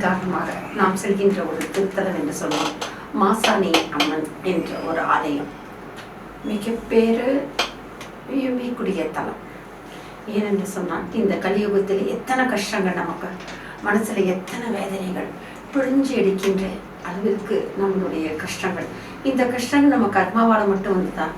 காரணமாக நாம் செல்கின்ற ஒரு திருத்தலம் என்று சொல்லுவோம். மாசாணி அம்மன் என்ற ஒரு ஆலயம் மிக பேருமைக்குரிய தலம். ஏனென்று சொன்னால் இந்த கலியுகத்தில் எத்தனை கஷ்டங்கள், நமக்கு மனசுல எத்தனை வேதனைகள் பிழிஞ்சு எடுக்கின்ற அளவிற்கு நம்மளுடைய கஷ்டங்கள். இந்த கஷ்டங்கள் நம்ம கர்மாவால மட்டும் வந்துதான்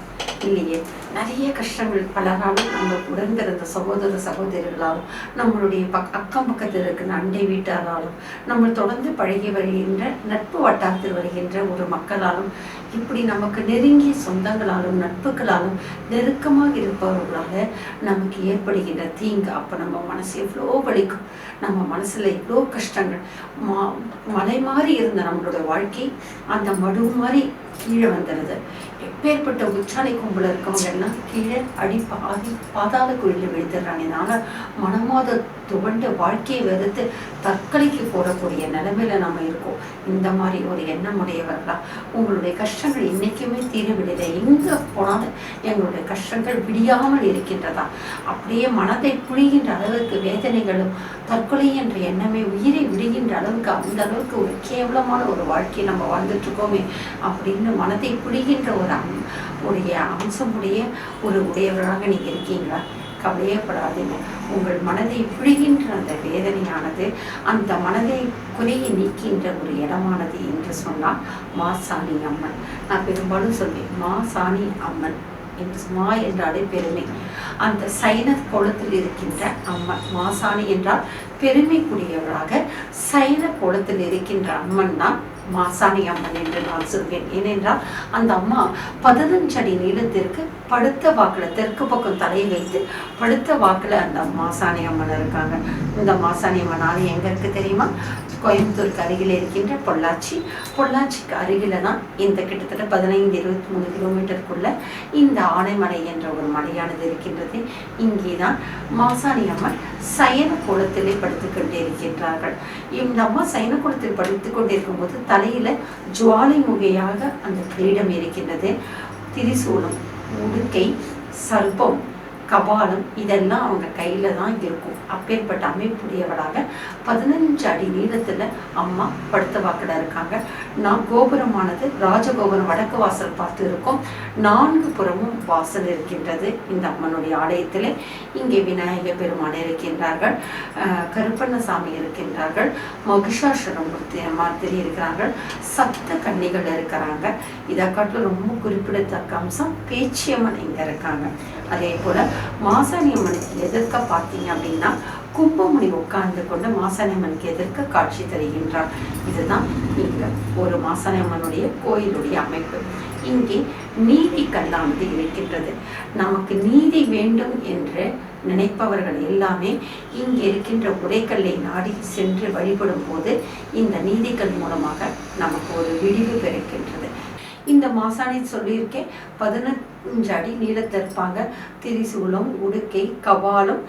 இல்லையே, நிறைய கஷ்டங்கள் பலராலும் நம்ம உடன்பிறந்த சகோதர சகோதரிகளாலும் நம்மளுடைய அக்கம் பக்கத்தில் இருக்கிற அண்டை வீட்டாராலும் நம்ம தொடர்ந்து பழகி வருகின்ற நட்பு வட்டாரத்தில் வருகின்ற ஒரு மக்களாலும் இப்படி நமக்கு நெருங்கிய சொந்தங்களாலும் நட்புகளாலும் நெருக்கமாக இருப்பவர்களால நமக்கு ஏற்படுகின்ற தீங்கு. அப்போ நம்ம மனசு எவ்வளோ வலிக்கும், நம்ம மனசுல எவ்வளோ கஷ்டங்கள். மலை மாறி இருந்த நம்மளோட வாழ்க்கை அந்த மடு மாதிரி கீழே வந்துடுது. எப்பேற்பட்ட உச்சாலை கும்பல இருக்கவங்க எல்லாம் கீழே பாதாள குழியில் விழுந்துடுறாங்க. இதனால மனமாத துவண்ட வாழ்க்கையை வெறுத்து தற்கொலைக்கு போடக்கூடிய நிலைமையில நம்ம இருக்கோம். இந்த மாதிரி ஒரு எண்ணம் உடையவர்களா, உங்களுடைய கஷ்டங்கள் இன்னைக்குமே தீரவில்லை, எங்க போனாலும் எங்களுடைய கஷ்டங்கள் விடியாமல் இருக்கின்றதா, அப்படியே மனதை புழிகின்ற அளவுக்கு வேதனைகளும் தற்கொலை என்ற எண்ணமே உயிரை விடுகின்ற அளவுக்கு அந்த அளவுக்கு ஒரு கேவலமான ஒரு வாழ்க்கையை நம்ம வாழ்ந்துட்டு இருக்கோமே அப்படின்னு மனதை புழிகின்ற உடைய அம்சமுடைய ஒரு உடையவராக நீங்க இருக்கீங்களா? கவலையப்படாதீங்க. உங்கள் மனதை புழிகின்ற அந்த வேதனையானது அந்த மனதை குறையை நீக்கின்ற ஒரு இடமானது என்று சொன்னால் மாசாணி அம்மன். நான் பெரும்பாலும் சொல்வேன் மாசாணி அம்மன் என்று. மா என்றாலே பெருமை. அந்த சைன கோலத்தில் இருக்கின்ற அம்மன் மாசாணி என்றால் பெருமைக்குரியவராக சைன கோலத்தில் இருக்கின்ற அம்மன் தான் மாசாணி அம்மன் என்று நான் சொல்வேன். ஏனென்றால் அந்த அம்மா 15 அடி நீளத்திற்கு படுத்த வாக்குல தெற்கு பக்கம் தலையை வைத்து படுத்த வாக்குல அந்த மாசாணி அம்மன் இருக்காங்க. இந்த மாசாணி அம்மன் ஆலயம் எங்க இருக்கு தெரியுமா? கோயம்புத்தூருக்கு அருகில் இருக்கின்ற பொள்ளாச்சிக்கு அருகில தான் இந்த கிட்டத்தட்ட 15-23 கிலோமீட்டருக்குள்ள இந்த ஆனைமலை என்ற ஒரு மலையானது இருக்கின்றது. இங்கேதான் மாசாணி அம்மன் சயன கோலத்திலே படுத்துக் கொண்டே இருக்கின்றார்கள். இந்த அம்மா சயன கோலத்தில் படுத்துக் கொண்டிருக்கும் போது தலையில ஜுவாலை முகையாக அந்த கிரீடம் இருக்கின்றது. திரிசூலம், உடுக்கை, சர்ப்பம், கபாலம் இதெல்லாம் அவங்க கையில தான் இருக்கும். அப்பேற்பட்ட அமைப்புடையவளாக 15 அடி நீளத்துல அம்மா படுத்த வாக்கில் இருக்காங்க. கோபுரமானது ராஜகோபுரம் வடக்கு வாசல் பார்த்து இருக்கும். 4 புறமும் வாசல் இருக்கின்றது இந்த அம்மனுடைய ஆலயத்துல. இங்கே விநாயக பெருமான் இருக்கின்றார்கள், கருப்பண்ணசாமி இருக்கின்றார்கள், மகிஷாசுரமூர்த்தி இருக்கிறார்கள், சப்த கன்னிகள் இருக்கிறாங்க. இதை காட்டிலும் ரொம்ப குறிப்பிடத்தக்க அம்சம் பேச்சியம்மன் இங்க இருக்காங்க. அதே போல மாசாணி அம்மனுக்கு எதிர்க்க பார்த்தீங்க அப்படின்னா கும்பமுனி உட்கார்ந்து கொண்டு மாசாணி அம்மனுக்கு எதிர்க்க காட்சி தருகின்றார். இதுதான் இங்க ஒரு மாசாணி அம்மனுடைய கோயிலுடைய அமைப்பு. இங்கே நீதி கல்லானது இருக்கின்றது. நமக்கு நீதி வேண்டும் என்று நினைப்பவர்கள் எல்லாமே இங்கே இருக்கின்ற உரைக்கல்லை நாடி சென்று வழிபடும் போது இந்த நீதிக்கல் மூலமாக நமக்கு ஒரு விடிவு பிறக்கின்றது. இந்த மாசாணி சொல்லியிருக்கேன் 15 அடி நீளத்தில் இருப்பாங்க. திரிசூலம், உடுக்கை, கபாலம்,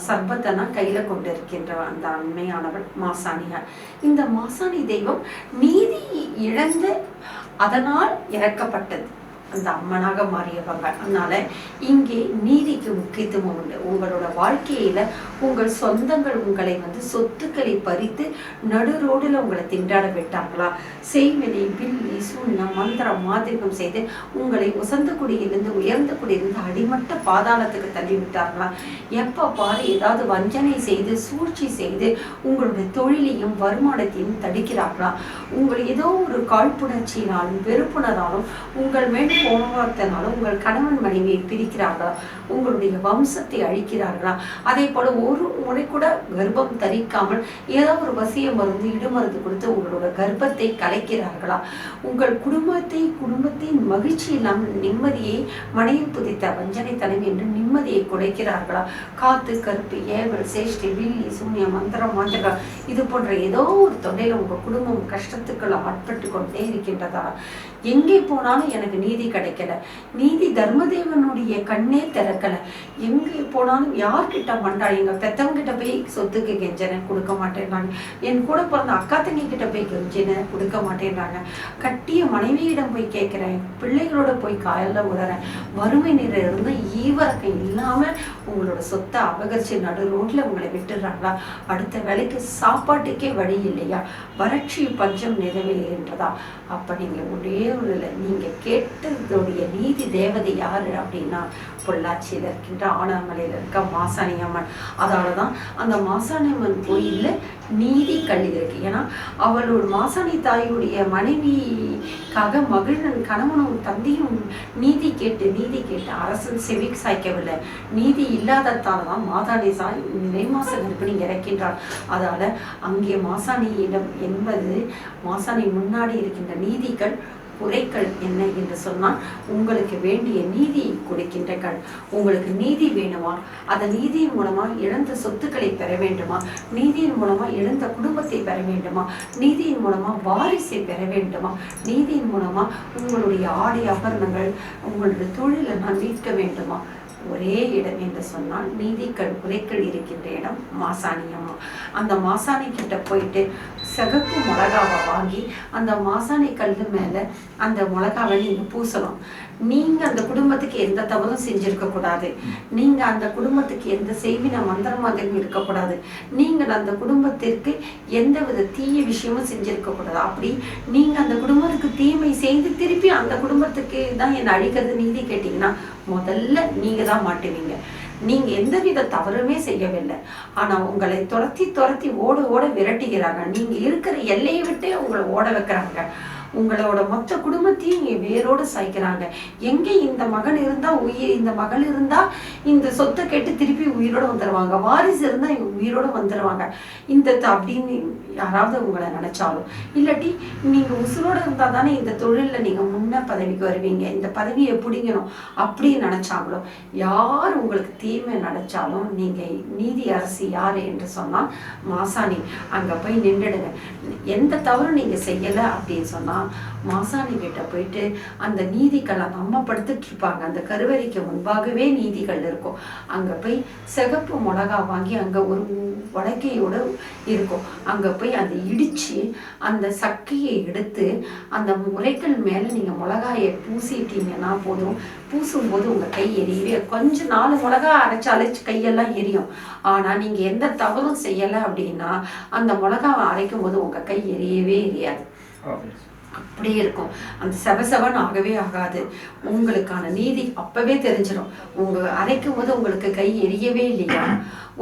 சர்பத்தனா கையில கொண்டு இருக்கின்ற அந்த அண்மையானவள் மாசாணியார். இந்த மாசாணி தெய்வம் நீதி இழந்து அதனால் இறக்கப்பட்டது அந்த அம்மனாக மாறியவங்க. அதனால இங்கே நீதிக்கு முக்கியத்துவம் உண்டு. உங்களோட வாழ்க்கையில உங்கள் சொந்தங்கள் உங்களை சொத்துக்களை பறித்து நடு ரோடுல உங்களை திண்டாட விட்டாங்களா? செய்வினை, பில்லி, சூன்யம், மந்திரம், மாந்திரிகம் செய்து உங்களை உசந்த குடியிலிருந்து உயர்ந்த குடியிலிருந்து அடிமட்ட பாதாளத்துக்கு தள்ளி விட்டார்களா? எப்ப பாரு ஏதாவது வஞ்சனை செய்து சூழ்ச்சி செய்து உங்களுடைய தொழிலையும் வருமானத்தையும் தடுக்கிறார்களா? உங்கள் ஏதோ ஒரு காழ்ப்புணர்ச்சியினாலும் வெறுப்புணராலும் உங்கள் மேல் போனவார்த்தனாலும் உங்கள் கணவன் மனைவியை பிரிக்கிறார்களா? உங்களுடைய வம்சத்தை அழிக்கிறார்களா? அதே போல ஒரு முறை கூட கர்ப்பம் தரிக்காமல் ஏதோ ஒரு வசிய மருந்து இடுமருந்து கொடுத்து உங்களோட கர்ப்பத்தை கலைக்கிறார்களா? உங்கள் குடும்பத்தின் மகிழ்ச்சி இல்லாமல் நிம்மதியை மனையில் புதைத்த வஞ்சனை தலைமை என்று நிம்மதியை குலைக்கிறார்களா? காத்து, கருப்பு, ஏவல், சேஷ்டி, வில்லி, சூன்யம், மந்திரம், மாந்திரம் இது போன்ற ஏதோ ஒரு தொண்டையில உங்க குடும்பம் கஷ்டத்துக்கள் ஆட்பட்டு கொண்டே இருக்கின்றதா? எங்கே போனாலும் எனக்கு நீதி கிடைக்கல, நீதி தர்மதேவனுடைய கண்ணே திறக்கல, எங்கே போனாலும் யார்கிட்ட மண்டாடி, எங்க பெத்தவங்க கிட்ட போய் சொத்துக்கு கெஞ்சன கொடுக்க மாட்டேன்றாங்க, என் கூட பிறந்த அக்கா தங்கி கிட்ட போய் கெஞ்சின கொடுக்க மாட்டேன்றாங்க, கட்டிய மனைவியிடம் போய் கேட்கிறேன், பிள்ளைகளோட போய் காயல்ல விடுறேன், வறுமை நிற இருந்து ஈவரக்கம் இல்லாம உங்களோட சொத்தை அபகரிச்சு நடு ரோட்ல உங்களை விட்டுறாங்களா? அடுத்த வேலைக்கு சாப்பாட்டுக்கே வழி இல்லையா? வறட்சி பஞ்சம் நிறைவேறுன்றதா? அப்ப நீங்க ஒரே ஒரு நீங்க கேட்டதுடைய நீதி தேவதை யாரு அப்படின்னா பொள்ளாச்சியில இருக்கின்ற ஆனாமலையில இருக்க மாசாணி அம்மன். அதனாலதான் அந்த மாசாணி அம்மன் கோயில்ல நீதி கல் இருக்கு. ஏன்னா அவளோட மாசாணி தாயுடைய மனைவிக்காக மகிழன் கணவனும் தந்தையும் நீதி கேட்டு அரசன் செவி சாய்க்கவில்லை. நீதி இல்லாததால்தான் மாதாணி சாய் நிறைமாச கர்ப்பிணி இறக்கின்றார். அதனால அங்கே மாசாணியிடம் என்பது மாசாணி முன்னாடி இருக்கின்ற நீதிகள் குறைகள் என்ன என்று சொன்னால், உங்களுக்கு வேண்டிய நீதி கொடுக்கின்ற கண். உங்களுக்கு நீதி வேணுமா? அந்த நீதியின் மூலமா இழந்த சொத்துக்களை பெற வேண்டுமா? நீதியின் மூலமா இழந்த குடும்பத்தை பெற வேண்டுமா? நீதியின் மூலமா வாரிசை பெற வேண்டுமா? நீதியின் மூலமா உங்களுடைய ஆடை ஆபரணங்கள் உங்களுடைய தொழிலை நான் மீட்க வேண்டுமா? ஒரே இடம் என்று சொன்னால் நீதிகள் குறைகள் இருக்கின்ற இடம் மாசாணி அம்மா. அந்த மாசாணி கிட்ட போயிட்டு சிகப்பு மிளகாவை வாங்கி அந்த மாசாணி கல்லு மேல அந்த மிளகாவை நீங்க பூசணும். நீங்க அந்த குடும்பத்துக்கு எந்த தவறும் செஞ்சிருக்க கூடாது. நீங்க அந்த குடும்பத்துக்கு எந்த செய்வின மந்திரமாக இருக்கக்கூடாது. நீங்கள் அந்த குடும்பத்திற்கு எந்த வித தீய விஷயமும் செஞ்சிருக்க கூடாது. அப்படி நீங்க அந்த குடும்பத்துக்கு தீமை செய்து திருப்பி அந்த குடும்பத்துக்கு தான் என்ன அழிக்கிறது நீதி கேட்டீங்கன்னா முதல்ல நீங்க தான் மாட்டுவீங்க. நீங்க எந்தவித தவறுமே செய்யவில்லை, ஆனா உங்களை துரத்தி ஓட விரட்டுகிறாங்க. நீங்க இருக்கிற எல்லையை விட்டே உங்களை ஓட வைக்கிறாங்க. உங்களோட மொத்த குடும்பத்தையும் வேரோடு சாய்க்கிறாங்க. எங்கே இந்த மகன் இருந்தா இந்த மகள் இருந்தா இந்த சொத்தை கேட்டு திருப்பி உயிரோட வந்துடுவாங்க, வாரிசு இருந்தா உயிரோட வந்துடுவாங்க இந்த அப்படின்னு யாராவது உங்களை நினைச்சாலும், இல்லாட்டி நீங்க உசுரோட இருந்தா தானே இந்த தொழில்ல நீங்க முன்ன பதவிக்கு வருவீங்க, இந்த பதவியை பிடிக்கணும் அப்படின்னு நினைச்சாங்களோ, யார் உங்களுக்கு தீமை நினைச்சாலும் நீங்க நீதி அரசு யாரு என்று சொன்னா மாசாணி. அங்க போய் நின்றுடுங்க. எந்த தவறும் நீங்க செய்யல அப்படின்னு சொன்னா மாசாணி கிட்ட போயிட்டு அந்த நீதிகளை அம்மப்படுத்திட்டு இருப்பாங்க. அந்த கருவறைக்கு முன்பாகவே நீதிகள் இருக்கும். அங்க போய் சிகப்பு மிளகா வாங்கி அங்க ஒரு வடக்கையோட இருக்கும். அங்க போய் அந்த இடிச்சு அந்த சக்கையை எடுத்து அந்த உரைக்கல் மேல நீங்க மிளகாயை பூசிட்டீங்கன்னா போதும். பூசும்போது உங்க கை எரியவே, கொஞ்சம் 4 மிளகா அரைச்சாலே கையெல்லாம் எரியும். ஆனா நீங்க எந்த தவறும் செய்யலை அப்படின்னா அந்த மிளகாவை அரைக்கும் போது உங்க கை எரியவே எரியாது. அப்படியே இருக்கும். அந்த செவசவன் ஆகவே ஆகாது. உங்களுக்கான நீதி அப்பவே தெரிஞ்சிடும். உங்க அரைக்கும் போது உங்களுக்கு கை எரியவே இல்லையா,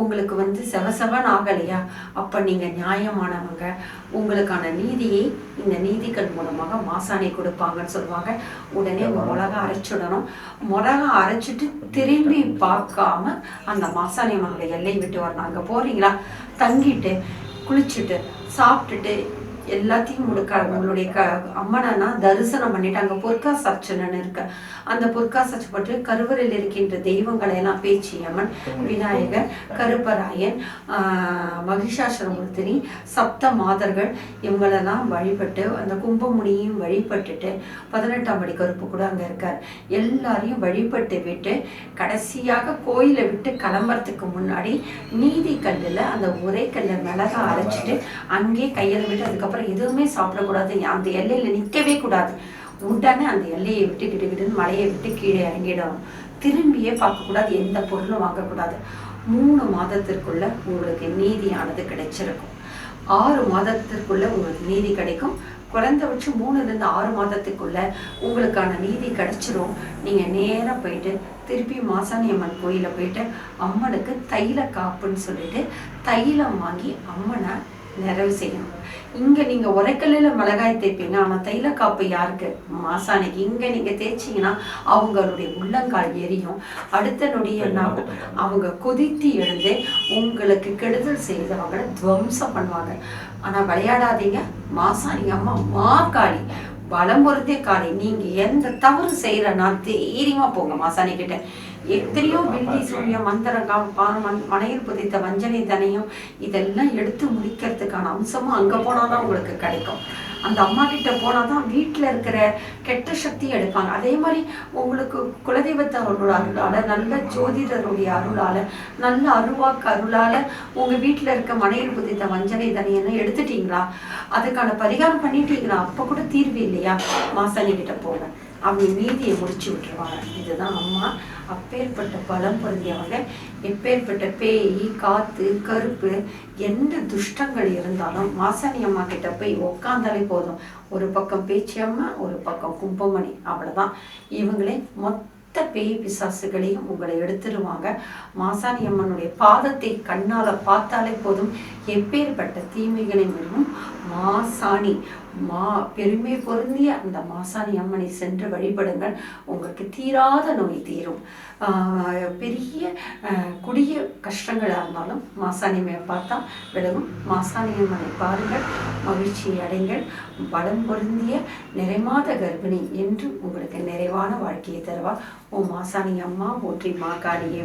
உங்களுக்கு செவசவன் ஆகலையா, அப்ப நீங்க நியாயமானவங்க. உங்களுக்கான நீதியை இந்த நீதிகள் மூலமாக மாசாணி கொடுப்பாங்கன்னு சொல்லுவாங்க. உடனே உங்க மிளகா அரைச்சுடணும். மிளகா அரைச்சிட்டு திரும்பி பார்க்காம அந்த மாசாணி அம்மனுடைய எல்லை விட்டு வரணும். அங்க போறீங்களா, தங்கிட்டு குளிச்சுட்டு சாப்பிட்டுட்டு எல்லாத்தையும் உங்களுடைய அம்மனா தரிசனம் பண்ணிட்டு அங்க பொற்காசு அர்ச்சனைன்னு இருக்கு. அந்த பொற்காசு அர்ச்சப்பட்டு கருவறையில் இருக்கின்ற தெய்வங்களை எல்லாம் பேச்சியம்மன், விநாயகர், கருப்பராயன், மகிஷாசுரமூர்த்தினி, சப்த மாதர்கள் இவங்களெல்லாம் வழிபட்டு அந்த கும்பமுனியும் வழிபட்டுட்டு 18ஆம் படி கருப்பு கூட அங்க இருக்கார். எல்லாரையும் வழிபட்டு விட்டு கடைசியாக கோயிலை விட்டு கிளம்புறதுக்கு முன்னாடி நீதி கல்லுல அந்த உரை கல்ல மிளகா அரைச்சிட்டு அங்கே கையில விட்டு அதுக்கப்புறம் எதுவுமே சாப்பிடக்கூடாது. அந்த எல்லையில நிற்கவே கூடாது. உடனே அந்த எல்லையை விட்டு கிட்டுக்கிட்டு மலையை விட்டு கீழே இறங்கிடணும். திரும்பியே பார்க்கக்கூடாது, எந்த பொருளும் வாங்கக்கூடாது. 3 மாதத்திற்குள்ள உங்களுக்கு நீதியானது கிடைச்சிருக்கும். 6 மாதத்திற்குள்ள உங்களுக்கு நீதி கிடைக்கும். குறைந்தபட்சம் 3லிருந்து 6 மாதத்துக்குள்ள உங்களுக்கான நீதி கிடைச்சிரும். நீங்க நேரா போயிட்டு திருப்பி மாசாணி அம்மன் கோயில போயிட்டு அம்மனுக்கு தைல காப்புன்னு சொல்லிட்டு தைலம் வாங்கி அம்மனை நிறைவு செய்யணும். இங்க நீங்க உரைக்கல்ல மிளகாய் தேய்ப்பீங்க, ஆனா தைல காப்பு யாருக்கு? மாசாணிக்கு. இங்க நீங்க தேய்ச்சிங்கன்னா அவங்களுடைய உள்ளங்கால் எரியும். அடுத்த நொடிய அவங்க கொதித்து எழுந்து உங்களுக்கு கெடுதல் செய்தவங்களை துவம்சம் பண்ணுவாங்க. ஆனா விளையாடாதீங்க. மாசாணி அம்மா மாக்காளி, பலம் பொருத்தே காளி. நீங்க எந்த தவறு செய்யறனா தைரியமா போங்க மாசாணி கிட்ட. எத்தனையோ பில்லி சூரிய மந்திரம் மனையில் புதைத்த வஞ்சனை தனையும் இதெல்லாம் எடுத்து முடிக்கிறதுக்கான அம்சமும் அங்கே போனாதான் உங்களுக்கு கிடைக்கும். அந்த அம்மா கிட்ட போனாதான் வீட்டில் இருக்கிற கெட்ட சக்தி எடுப்பாங்க. அதே மாதிரி உங்களுக்கு குலதெய்வத்தை அருளால, நல்ல ஜோதிடருடைய அருளால, நல்ல அருவாக்கு அருளால உங்க வீட்டில் இருக்க மனையில் புதைத்த வஞ்சனை தனியெல்லாம் எடுத்துட்டீங்களா, அதுக்கான பரிகாரம் பண்ணிட்டீங்களா, அப்போ கூட தீர்வு இல்லையா, மாசாணி கிட்ட போங்க, அவங்க மீதியை முடிச்சு விட்டுருவாங்க. இதுதான் அம்மா. அப்பேற்பட்ட பலம் பொருந்தியவங்க. எப்பேற்பட்ட பேய், காத்து, கருப்பு, எந்த துஷ்டங்கள் இருந்தாலும் மாசாணி அம்மா கிட்ட போய் உக்காந்தாலே போதும். ஒரு பக்கம் பேச்சியம்மா, ஒரு பக்கம் கும்பமணி, அவ்வளவுதான். இவங்களே மொத்த பேய் பிசாசுகளையும் உங்களை எடுத்துருவாங்க. மாசாணி அம்மனுடைய பாதத்தை கண்ணால பார்த்தாலே போதும். எப்பேற்பட்ட தீமைகளை மீறும் மாசாணி பெருமை பொருந்திய அந்த மாசாணி அம்மனை சென்று வழிபடுங்கள். உங்களுக்கு தீராத நோய் தீரும். பெரிய குடிய கஷ்டங்களாக இருந்தாலும் மாசாணி அம்மையை பார்த்தா விலகும். மாசாணி அம்மனை பாருங்கள், மகிழ்ச்சியை அடைங்கள். பலம் பொருந்திய நிறைமாத கர்ப்பிணி என்று உங்களுக்கு நிறைவான வாழ்க்கையை தருவார். ஓ மாசாணி அம்மா போற்றி, மா காளியே